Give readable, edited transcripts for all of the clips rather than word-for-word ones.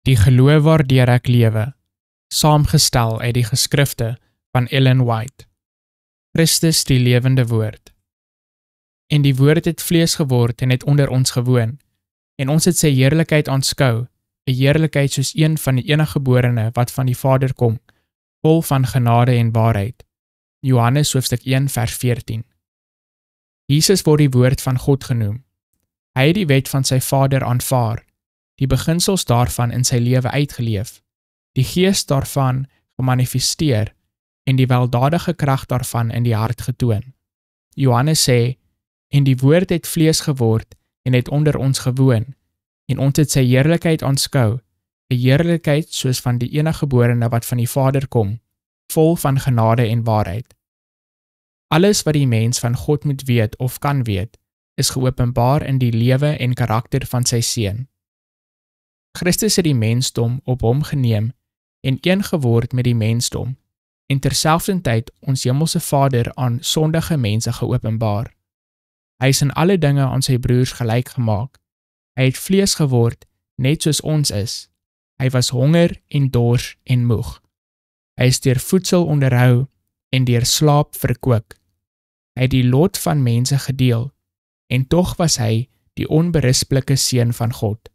Die geloof waardeur ek lewe, saamgestel uit die geskrifte van Ellen White. Christus die lewende woord. En die woord het vlees geword en het onder ons gewoon, en ons het sy heerlikheid aanskou, 'n heerlikheid soos een van die eniggeborene wat van die Vader kom, vol van genade en waarheid. Johannes hoofstuk 1 vers 14. Jesus word die woord van God genoem. Hy het die wet van sy Vader aanvaar, die beginsels daarvan in sy lewe uitgeleef, die gees daarvan gemanifesteer en die weldadige krag daarvan in die hart getoon. Johannes sê, en die woord het vlees geword en het onder ons gewoon, en ons het sy heerlikheid aanskou, 'n heerlikheid soos van die eniggeborene wat van die Vader kom, vol van genade en waarheid. Alles wat die mens van God moet weet of kan weet, is geopenbaar in die lewe en karakter van sy seun. Christus het die mensdom op hom geneem en een geword met die mensdom, en terselfdertyd ons hemelse Vader aan sondige mense geopenbaar. Hy is in alle dinge aan sy broers gelyk gemaak. Hy het vlees geword, net soos ons is. Hy was honger en dors en moeg. Hy is deur voedsel onderhou en deur slaap verkoop. Hy het die lot van mense gedeel, en tog was hy die onberisplike seun van God.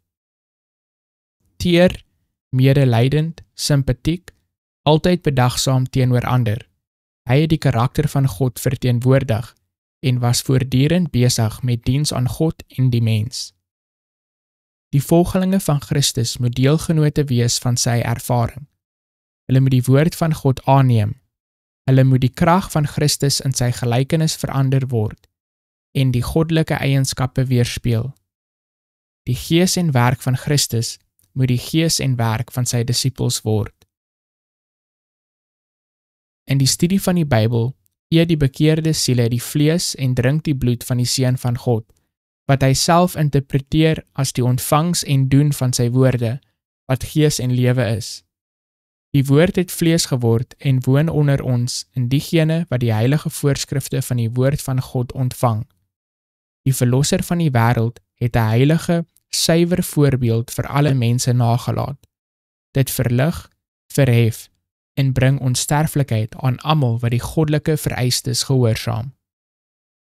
Teer, medelydend, simpatiek, altyd bedagsaam teenoor ander. Hy het die karakter van God verteenwoordig en was voortdurend besig met diens aan God en die mens. Die volgelinge van Christus moet deelgenote wees van sy ervaring. Hulle moet die woord van God aanneem. Hulle moet die krag van Christus in sy gelykenis verander word en die goddelike eienskappe weerspieël. Die gees en werk van Christus moet die gees en werk van sy disippels word. In die studie van die Bybel eet die bekeerde siele die vlees en drink die bloed van die Seun van God, wat hy self interpreteer as die ontvangs en doen van sy woorde, wat gees en lewe is. Die woord het vlees geword en woon onder ons in diegene wat die heilige voorskrifte van die woord van God ontvang. Die verlosser van die wêreld het 'n heilige, suiwer voorbeeld vir alle mense nagelaat. Dit verlig, verhef en bring onsterflikheid aan almal wat die goddelike vereistes gehoorsaam.